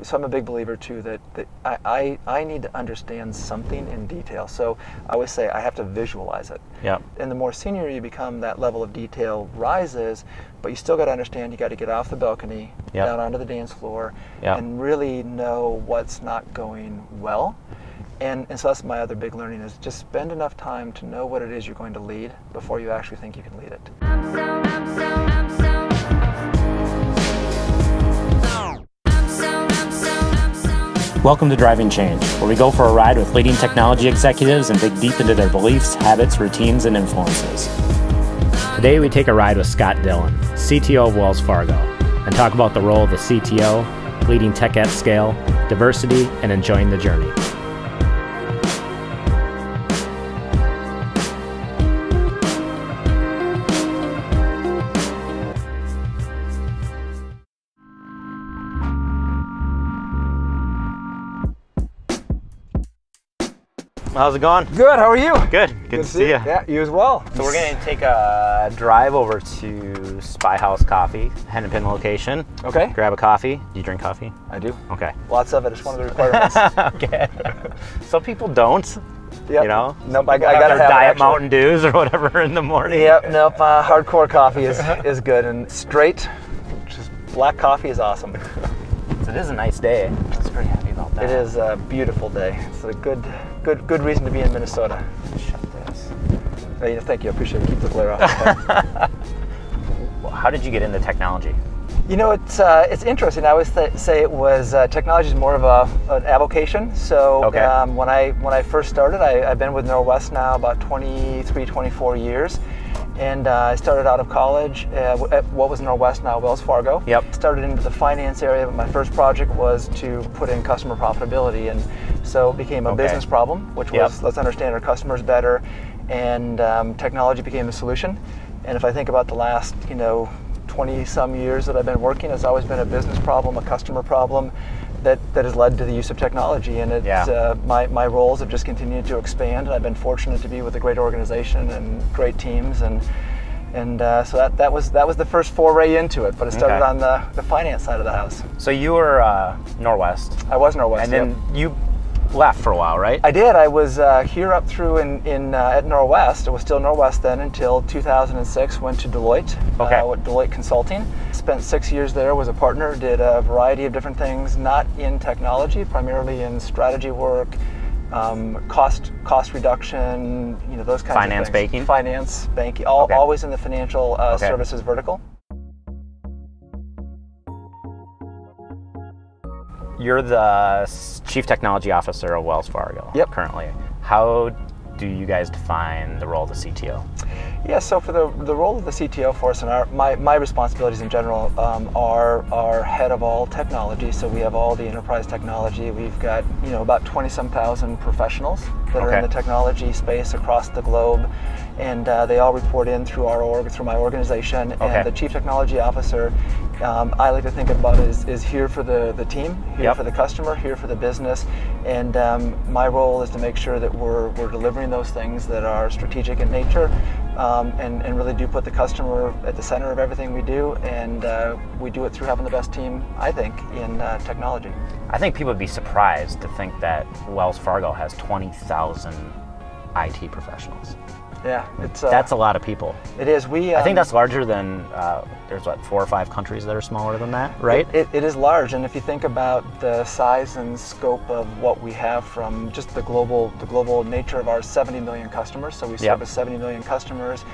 so I'm a big believer too that I need to understand something in detail. So I always say I have to visualize it. Yeah. And the more senior you become, that level of detail rises, but you still got to understand you got to get off the balcony, down onto the dance floor, and really know what's not going well. And so that's my other big learning, is just spend enough time to know what it is you're going to lead before you actually think you can lead it. Welcome to Driving Change, where we go for a ride with leading technology executives and dig deep into their beliefs, habits, routines, and influences. Today we take a ride with Scott Dillon, CTO of Wells Fargo, and talk about the role of the CTO, leading tech at scale, diversity, and enjoying the journey. How's it going? Good, how are you? Good to see you. Yeah, you as well. So we're going to take a drive over to Spy House Coffee, Hennepin location. Okay. Grab a coffee. Do you drink coffee? I do. Okay. Lots of it. It's one of the requirements. Okay. Some people don't. Yep. You know? Nope, I gotta have Diet Mountain Dews or whatever in the morning. Yep, nope, hardcore coffee is good, and straight, just black coffee is awesome. So it is a nice day. I was pretty happy about that. It is a beautiful day. It's a good reason to be in Minnesota. Shut this. Thank you, I appreciate it. Keep the glare off. How did you get into technology? You know, it's interesting. I always say it was technology is more of an avocation. So when I first started, I've been with Norwest now about 23, 24 years. And I started out of college at what was Norwest, now Wells Fargo. Yep. Started into the finance area, but my first project was to put in customer profitability. And so it became a business problem, which was let's understand our customers better. And technology became the solution. And if I think about the last, 20-some years that I've been working, it's always been a business problem, a customer problem that has led to the use of technology. And it's, my roles have just continued to expand, and I've been fortunate to be with a great organization and great teams. And so that was the first foray into it, but it started on the finance side of the house. So you were Norwest. I was Norwest, and then you left for a while, right? I did. I was here up through at Norwest. It was still Norwest then until 2006. Went to Deloitte, with Deloitte Consulting. Spent 6 years there, was a partner, did a variety of different things, not in technology, primarily in strategy work, cost reduction, those kinds Finance, of things. banking? Finance, banking, always in the financial services vertical. You're the Chief Technology Officer of Wells Fargo currently. How do you guys define the role of the CTO? Yeah, so for the role of the CTO for us, and my responsibilities in general are head of all technology. So we have all the enterprise technology. We've got about 20-some thousand professionals that are in the technology space across the globe, and they all report in through my organization. And the Chief Technology Officer, I like to think about it is here for the team, here for the customer, here for the business, and my role is to make sure that we're delivering those things that are strategic in nature, and really do put the customer at the center of everything we do, and we do it through having the best team, I think, in technology. I think people would be surprised to think that Wells Fargo has 20,000 IT professionals. Yeah, that's a lot of people. It is. I think that's larger than there's 4 or 5 countries that are smaller than that, right? It is large, and if you think about the size and scope of what we have from just the global nature of our 70 million customers, so we service 70 million customers,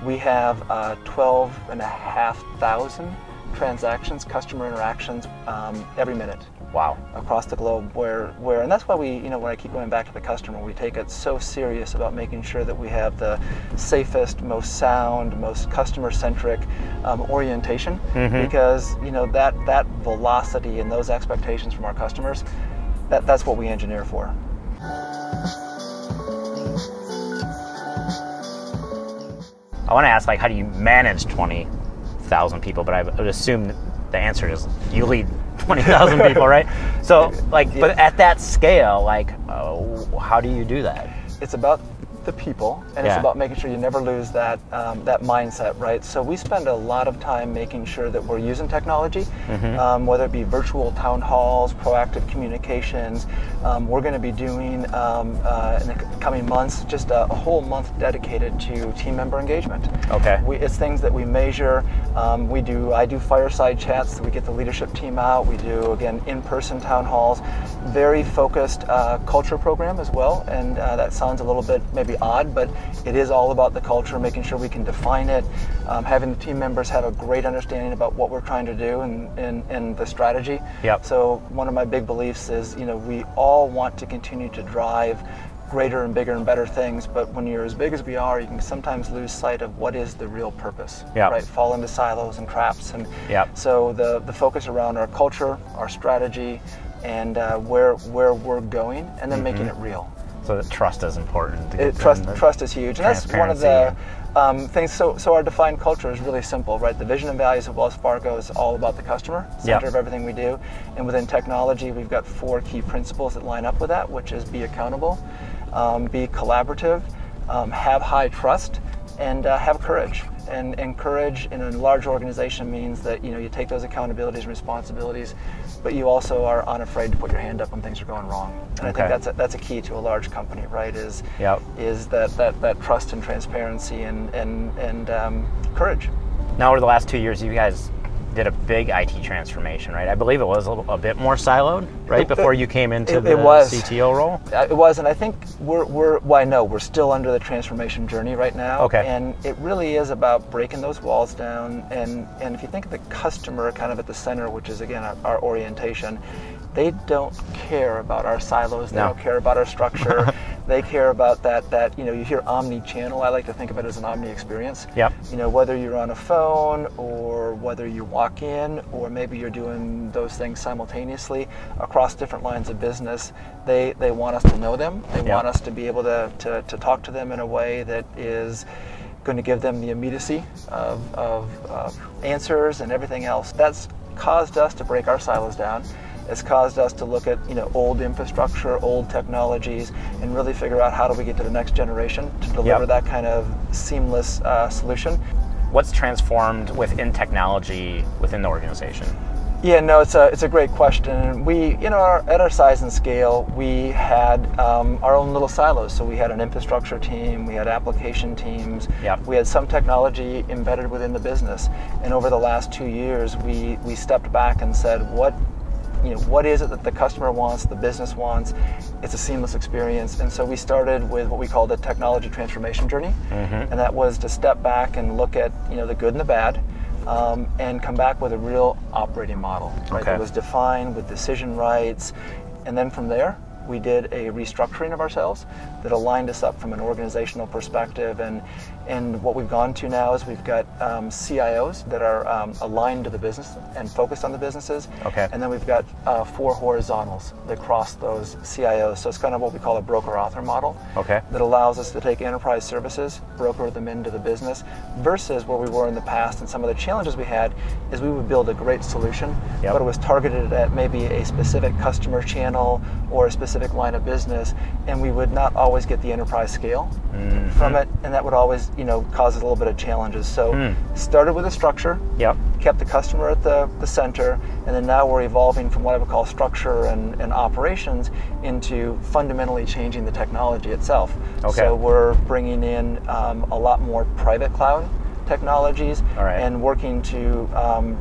we have 12,500 transactions, customer interactions every minute. Wow. Across the globe, where and that's why we, when I keep going back to the customer, we take it so serious about making sure that we have the safest, most sound, most customer-centric orientation, because that velocity and those expectations from our customers, that's what we engineer for. I want to ask, how do you manage 20,000 people? But I would assume the answer is you lead 20,000 people, right? So, but at that scale, how do you do that? It's about the people, and it's about making sure you never lose that that mindset, right? So we spend a lot of time making sure that we're using technology, whether it be virtual town halls, proactive communications. We're going to be doing in the coming months just a whole month dedicated to team member engagement. Okay. It's things that we measure. I do fireside chats, so we get the leadership team out. We do, again, in-person town halls. Very focused culture program as well, and that sounds a little bit maybe odd, but it is all about the culture, making sure we can define it, having the team members have a great understanding about what we're trying to do and the strategy. Yep. So one of my big beliefs is, we all want to continue to drive greater and bigger and better things, but when you're as big as we are, you can sometimes lose sight of what is the real purpose, right? Fall into silos and traps. And so the focus around our culture, our strategy, and where we're going, and then making it real. So that trust is important. Trust is huge, and that's one of the things. So our defined culture is really simple, right? The vision and values of Wells Fargo is all about the customer, center of everything we do. And within technology, we've got 4 key principles that line up with that, which is be accountable, be collaborative, have high trust, and have courage. And courage in a large organization means that you take those accountabilities and responsibilities, but you also are unafraid to put your hand up when things are going wrong. And I think that's a key to a large company, right? Is that trust and transparency and courage. Now, over the last 2 years, you guys did a big IT transformation, right? I believe it was a bit more siloed, right? Before you came into the CTO role? It was, and I think we're still under the transformation journey right now. Okay. And it really is about breaking those walls down, and if you think of the customer kind of at the center, which is, again, our orientation, they don't care about our silos, they don't care about our structure, they care about that, you hear omni-channel, I like to think of it as an omni-experience. Yep. Whether you're on a phone, or whether you walk in, or maybe you're doing those things simultaneously across different lines of business, they want us to know them, they want us to be able to talk to them in a way that is going to give them the immediacy of answers and everything else. That's caused us to break our silos down. It's caused us to look at old infrastructure, old technologies, and really figure out how do we get to the next generation to deliver that kind of seamless solution. What's transformed within technology within the organization? Yeah, no, it's a great question. We, at our size and scale, we had our own little silos. So we had an infrastructure team, we had application teams, we had some technology embedded within the business. And over the last 2 years, we stepped back and said, what is it that the customer wants, the business wants? It's a seamless experience. And so we started with what we call the technology transformation journey. And that was to step back and look at the good and the bad, and come back with a real operating model, right? That was defined with decision rights. And then from there, we did a restructuring of ourselves that aligned us up from an organizational perspective. And what we've gone to now is we've got CIOs that are aligned to the business and focused on the businesses. Okay. And then we've got 4 horizontals that cross those CIOs. So it's kind of what we call a broker-author model. Okay. That allows us to take enterprise services, broker them into the business, versus where we were in the past. And some of the challenges we had is we would build a great solution, but it was targeted at maybe a specific customer channel or a specific line of business, and we would not always get the enterprise scale from it, and that would always cause us a little bit of challenges. So started with a structure, kept the customer at the center, and then now we're evolving from what I would call structure and operations into fundamentally changing the technology itself. So we're bringing in a lot more private cloud technologies and working to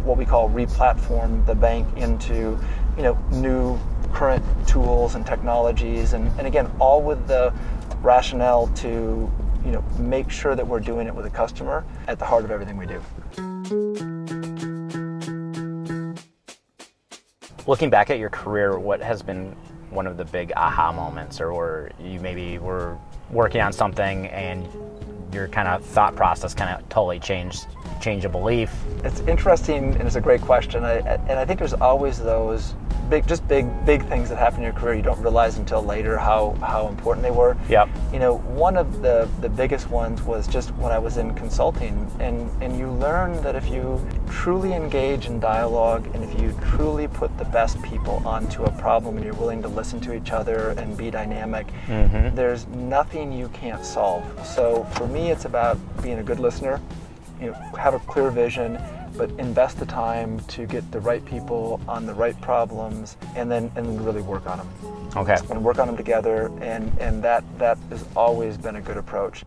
what we call re-platform the bank into new current tools and technologies, and again, all with the rationale to make sure that we're doing it with the customer at the heart of everything we do. Looking back at your career, what has been one of the big aha moments, or you maybe were working on something and your kind of thought process kind of totally changed change a belief? It's interesting, and it's a great question. And I think there's always those big things that happen in your career you don't realize until later how important they were. Yep. You know, one of the biggest ones was just when I was in consulting, and you learn that if you truly engage in dialogue and if you truly put the best people onto a problem and you're willing to listen to each other and be dynamic, there's nothing you can't solve. So for me, it's about being a good listener, you know, have a clear vision, but invest the time to get the right people on the right problems, and then really work on them. Okay. And work on them together, and that has always been a good approach.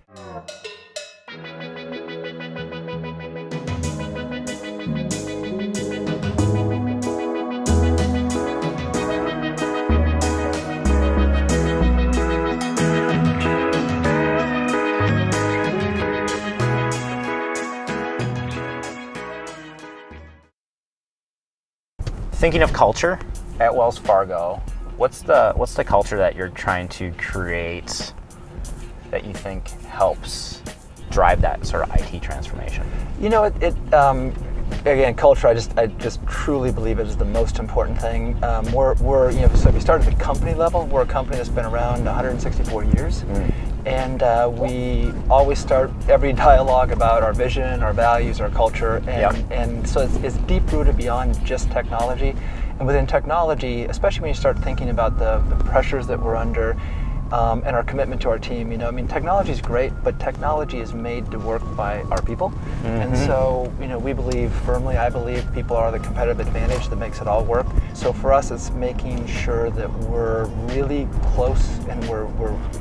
Thinking of culture at Wells Fargo, what's the culture that you're trying to create that you think helps drive that sort of IT transformation? You know, again, culture. I just truly believe it is the most important thing. We're you know, so if we start at the company level, we're a company that's been around 164 years. And we always start every dialogue about our vision, our values, our culture, and so it's deep rooted beyond just technology. And within technology, especially when you start thinking about the pressures that we're under, and our commitment to our team. You know, I mean, technology is great, but technology is made to work by our people. And so, you know, we believe firmly, I believe people are the competitive advantage that makes it all work. So for us, it's making sure that we're really close and we're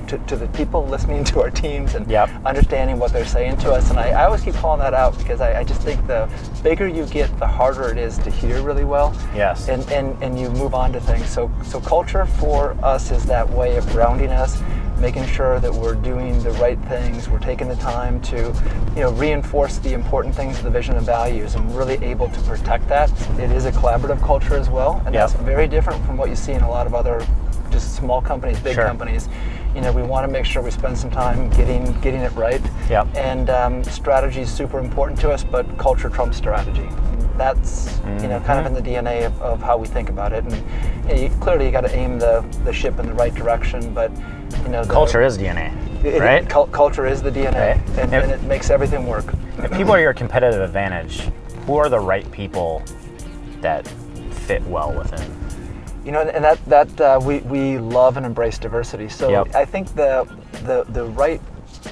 to the people, listening to our teams and understanding what they're saying to us. And I always keep calling that out because I just think the bigger you get, the harder it is to hear really well. Yes. And you move on to things. So culture for us is that way of grounding us, making sure that we're doing the right things, we're taking the time to, you know, reinforce the important things of the vision and values, and really able to protect that. It is a collaborative culture as well, and that's very different from what you see in a lot of other just small companies, big companies. You know, we want to make sure we spend some time getting it right. And strategy is super important to us, but culture trumps strategy. That's you know, kind of in the DNA of how we think about it. And you know, clearly you got to aim the ship in the right direction, but you know, culture is DNA, right? Culture is the DNA, and it makes everything work. If people are your competitive advantage, who are the right people that fit well within? You know, and that we love and embrace diversity. So I think the right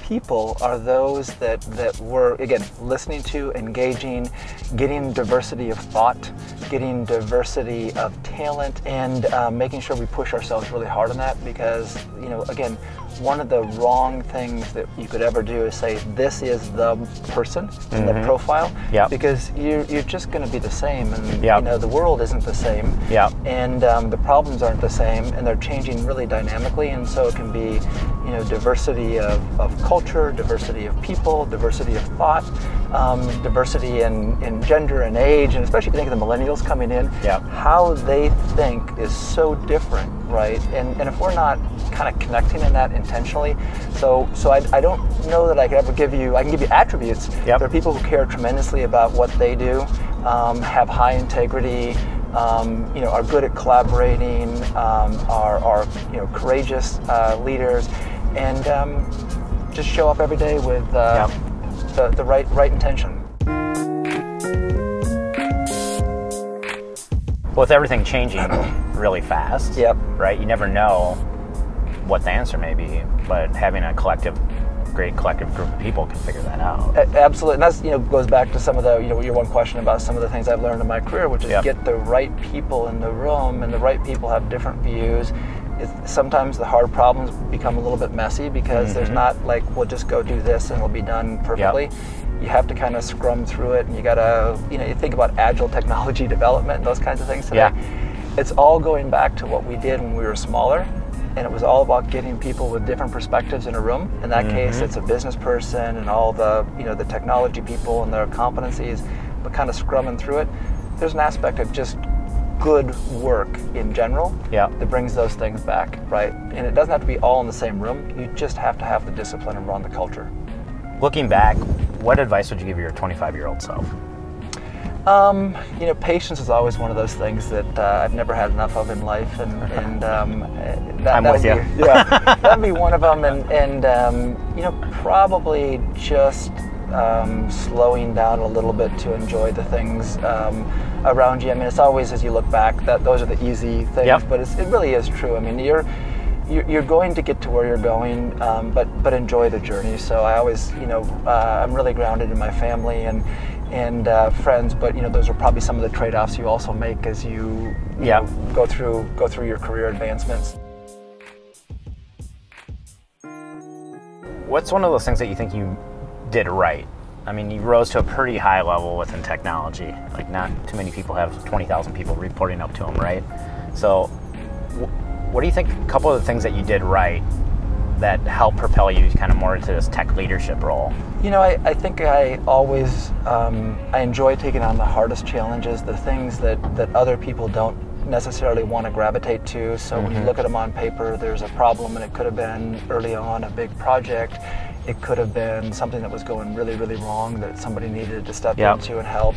people are those that we're, again, listening to, engaging, getting diversity of thought, getting diversity of talent, and making sure we push ourselves really hard on that, because, you know, again, one of the wrong things that you could ever do is say this is the person in the profile, because you're just going to be the same, and you know, the world isn't the same, and the problems aren't the same, and they're changing really dynamically. And so it can be, you know, diversity of culture, diversity of people, diversity of thought, diversity in gender and age, and especially if you think of the millennials coming in, how they think is so different, right? And if we're not kind of connecting in that intentionally, so I don't know that I could ever give you, I can give you attributes. There are people who care tremendously about what they do, have high integrity, you know, are good at collaborating, are you know, courageous leaders, and just show up every day with the right intention. Well, with everything changing really fast, right? You never know what the answer may be, but having a great collective group of people can figure that out. Absolutely, and that's, you know, goes back to some of the, you know, your one question about some of the things I've learned in my career, which is get the right people in the room, and the right people have different views. Sometimes the hard problems become a little bit messy because there's not like, we'll just go do this and it'll be done perfectly. You have to kind of scrum through it, and you gotta, you know, you think about agile technology development and those kinds of things today. It's all going back to what we did when we were smaller, and it was all about getting people with different perspectives in a room. In that case, it's a business person and all the, you know, the technology people and their competencies, but kind of scrumming through it. There's an aspect of just good work in general that brings those things back, right? And it doesn't have to be all in the same room. You just have to have the discipline and run the culture. Looking back, What advice would you give your 25-year-old self? You know, patience is always one of those things that I've never had enough of in life, and I'm with you. Yeah, that'd be one of them, and you know, probably just slowing down a little bit to enjoy the things around you. I mean, it's always, as you look back, that those are the easy things, yep. but it really is true. I mean, you're going to get to where you're going, but enjoy the journey. So I always, you know, I'm really grounded in my family and friends, but you know, those are probably some of the trade-offs you also make as you know, go through your career advancements. What's one of those things that you think you did right? I mean, you rose to a pretty high level within technology. Like, not too many people have 20,000 people reporting up to them, right? So what do you think a couple of the things that you did right that helped propel you kind of more into this tech leadership role? You know, I think I always, I enjoy taking on the hardest challenges, the things that other people don't necessarily want to gravitate to. So when you look at them on paper, there's a problem, and it could have been early on a big project. It could have been something that was going really, really wrong that somebody needed to step into and help.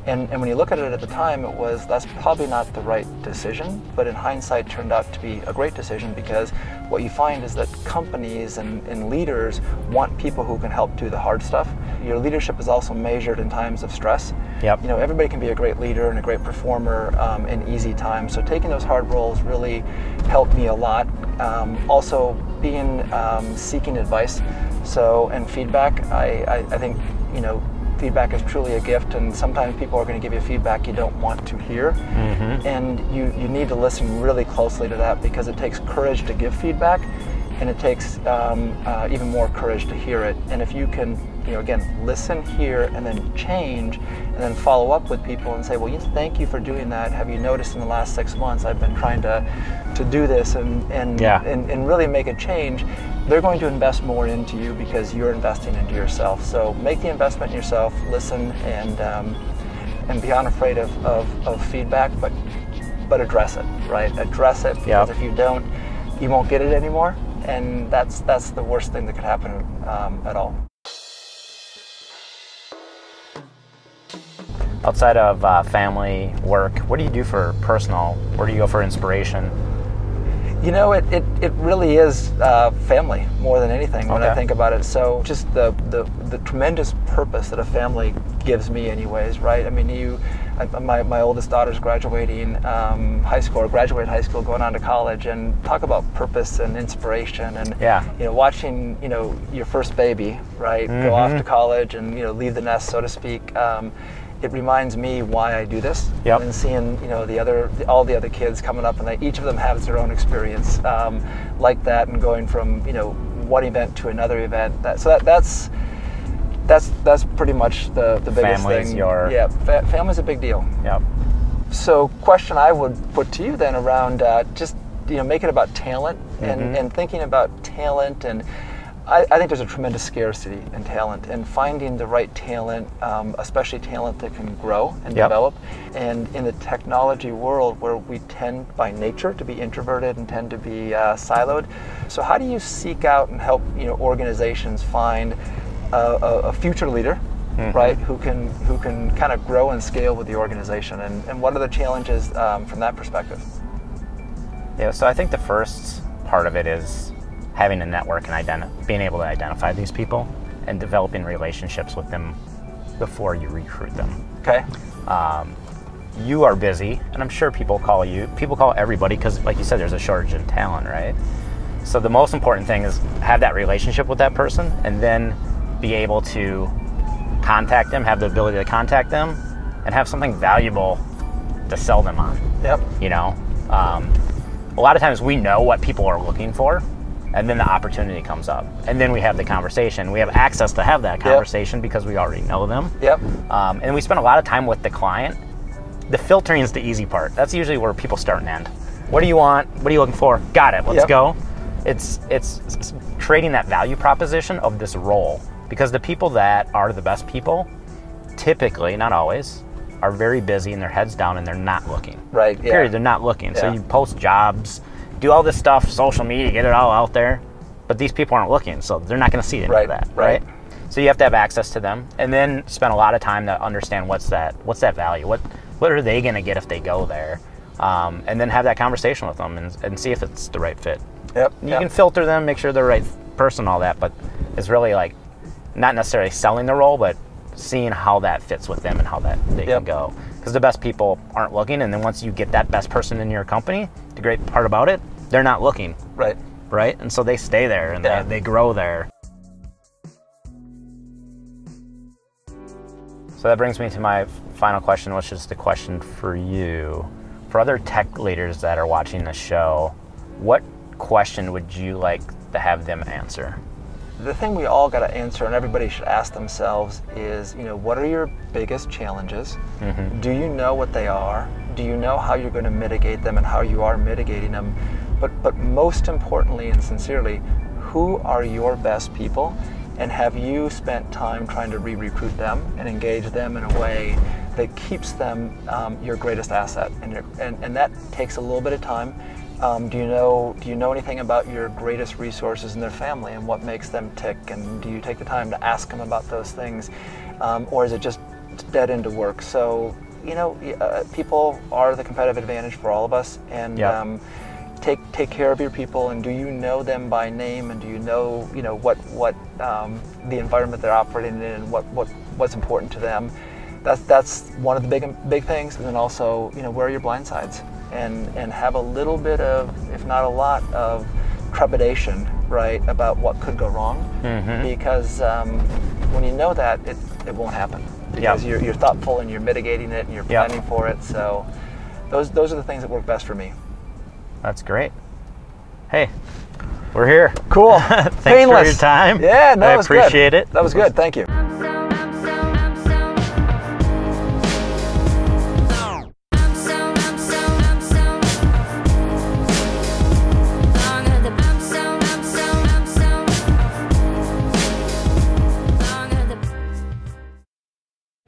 And when you look at it at the time, that's probably not the right decision, but in hindsight turned out to be a great decision, because what you find is that companies and leaders want people who can help do the hard stuff. Your leadership is also measured in times of stress. Yep. You know, everybody can be a great leader and a great performer in easy times. So taking those hard roles really helped me a lot. Also being seeking advice, and feedback. I think, you know, feedback is truly a gift, and sometimes people are going to give you feedback you don't want to hear, and you need to listen really closely to that, because it takes courage to give feedback, and it takes even more courage to hear it. And if you can, you know, again, listen, hear, and then change, and then follow up with people and say, well, thank you for doing that. Have you noticed in the last 6 months I've been trying to do this and really make a change? They're going to invest more into you because you're investing into yourself. So make the investment in yourself, listen, and be unafraid of feedback, but address it, right? Address it, because if you don't, you won't get it anymore, and that's the worst thing that could happen at all. Outside of family, work, what do you do for personal? Where do you go for inspiration? You know, it really is family more than anything when I think about it. So just the tremendous purpose that a family gives me anyways, right? I mean, my oldest daughter's graduating high school, or graduated high school, going on to college, and talk about purpose and inspiration, and you know, watching, you know, your first baby, right, go off to college and, you know, leave the nest, so to speak. It reminds me why I do this, and seeing, you know, all the other kids coming up, and each of them has their own experience like that, and going from, you know, one event to another event. That's pretty much the biggest Family's thing. Family's a big deal. Yep. So, question I would put to you then around just, you know, make it about talent and thinking about talent, and I think there's a tremendous scarcity in talent, and finding the right talent, especially talent that can grow and develop. And in the technology world, where we tend by nature to be introverted and tend to be siloed, so how do you seek out and help, you know, organizations find a future leader, right, who can kind of grow and scale with the organization, and what are the challenges from that perspective? Yeah, so I think the first part of it is having a network and being able to identify these people and developing relationships with them before you recruit them. Okay. You are busy, and I'm sure people call everybody, because like you said, there's a shortage in talent, right? So the most important thing is have that relationship with that person, and then be able to contact them, have the ability to contact them, and have something valuable to sell them on. Yep. You know, a lot of times we know what people are looking for, and then the opportunity comes up, and then we have the conversation. We have access to have that conversation because we already know them. Yep. And we spend a lot of time with the client. The filtering is the easy part. That's usually where people start and end. What do you want? What are you looking for? Got it. Let's go. It's creating that value proposition of this role, because the people that are the best people, typically, not always, are very busy and their heads down and they're not looking. Right. Yeah. Period. They're not looking. Yeah. So you post jobs, do all this stuff, social media, get it all out there, but these people aren't looking, so they're not going to see any of that, right? So you have to have access to them, and then spend a lot of time to understand what's that value. What are they going to get if they go there? And then have that conversation with them and see if it's the right fit. Yep. You can filter them, make sure they're the right person, all that, but it's really like not necessarily selling the role, but seeing how that fits with them and how that they can go. Because the best people aren't looking, and then once you get that best person in your company, the great part about it, they're not looking. Right. Right? And so they stay there and they grow there. So that brings me to my final question, which is the question for you. For other tech leaders that are watching this show, what question would you like to have them answer? The thing we all got to answer, and everybody should ask themselves, is, what are your biggest challenges? Do you know what they are? Do you know how you're going to mitigate them and how you are mitigating them? But most importantly and sincerely, who are your best people? And have you spent time trying to re-recruit them and engage them in a way that keeps them your greatest asset? And that takes a little bit of time. Do you know anything about your greatest resources in their family and what makes them tick? And do you take the time to ask them about those things? Or is it just dead end work? So, people are the competitive advantage for all of us. And take care of your people, and do you know them by name, and do you know what the environment they're operating in and what's important to them? That's one of the big things. And then also, where are your blind sides? And have a little bit of, if not a lot of, trepidation, right, about what could go wrong. Because when you know that, it won't happen. Because you're thoughtful and you're mitigating it and you're planning for it. So those are the things that work best for me. That's great. Hey, we're here. Cool. Thanks Painless. for your time. Yeah, no, I appreciate it. That was good. Thank you.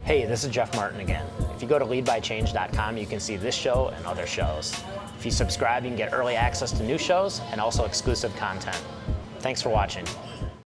Hey, this is Jeff Martin again. If you go to leadbychange.com, you can see this show and other shows. If you subscribe, you can get early access to new shows and also exclusive content. Thanks for watching.